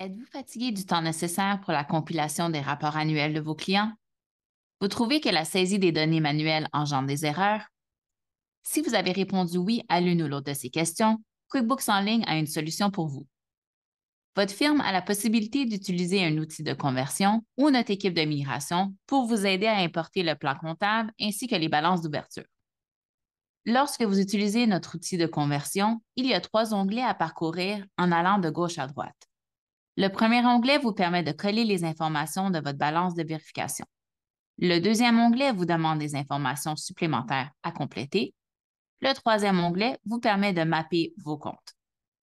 Êtes-vous fatigué du temps nécessaire pour la compilation des rapports annuels de vos clients? Vous trouvez que la saisie des données manuelles engendre des erreurs? Si vous avez répondu oui à l'une ou l'autre de ces questions, QuickBooks en ligne a une solution pour vous. Votre firme a la possibilité d'utiliser un outil de conversion ou notre équipe de migration pour vous aider à importer le plan comptable ainsi que les balances d'ouverture. Lorsque vous utilisez notre outil de conversion, il y a 3 onglets à parcourir en allant de gauche à droite. Le premier onglet vous permet de coller les informations de votre balance de vérification. Le deuxième onglet vous demande des informations supplémentaires à compléter. Le troisième onglet vous permet de mapper vos comptes.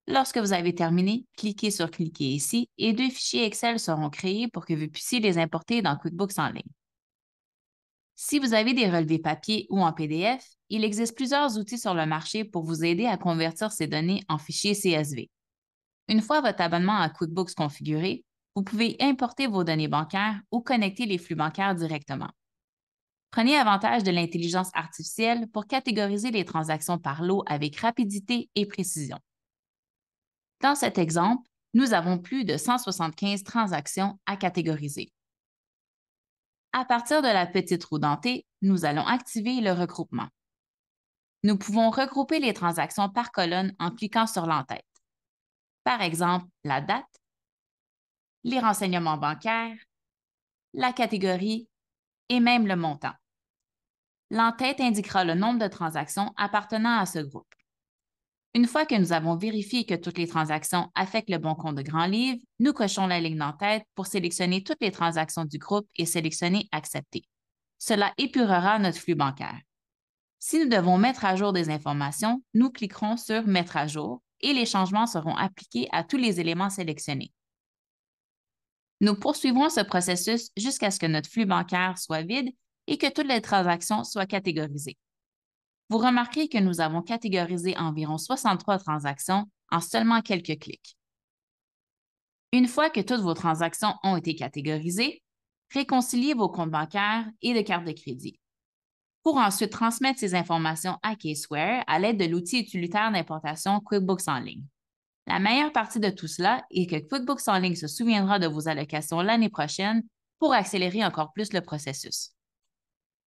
Lorsque vous avez terminé, cliquez sur Cliquer ici et 2 fichiers Excel seront créés pour que vous puissiez les importer dans QuickBooks en ligne. Si vous avez des relevés papier ou en PDF, il existe plusieurs outils sur le marché pour vous aider à convertir ces données en fichiers CSV. Une fois votre abonnement à QuickBooks configuré, vous pouvez importer vos données bancaires ou connecter les flux bancaires directement. Prenez avantage de l'intelligence artificielle pour catégoriser les transactions par lot avec rapidité et précision. Dans cet exemple, nous avons plus de 175 transactions à catégoriser. À partir de la petite roue dentée, nous allons activer le regroupement. Nous pouvons regrouper les transactions par colonne en cliquant sur l'entête. Par exemple, la date, les renseignements bancaires, la catégorie et même le montant. L'entête indiquera le nombre de transactions appartenant à ce groupe. Une fois que nous avons vérifié que toutes les transactions affectent le bon compte de Grand Livre, nous cochons la ligne d'entête pour sélectionner toutes les transactions du groupe et sélectionner Accepter. Cela épurera notre flux bancaire. Si nous devons mettre à jour des informations, nous cliquerons sur Mettre à jour et les changements seront appliqués à tous les éléments sélectionnés. Nous poursuivrons ce processus jusqu'à ce que notre flux bancaire soit vide et que toutes les transactions soient catégorisées. Vous remarquerez que nous avons catégorisé environ 63 transactions en seulement quelques clics. Une fois que toutes vos transactions ont été catégorisées, réconciliez vos comptes bancaires et de cartes de crédit pour ensuite transmettre ces informations à Caseware à l'aide de l'outil utilitaire d'importation QuickBooks en ligne. La meilleure partie de tout cela est que QuickBooks en ligne se souviendra de vos allocations l'année prochaine pour accélérer encore plus le processus.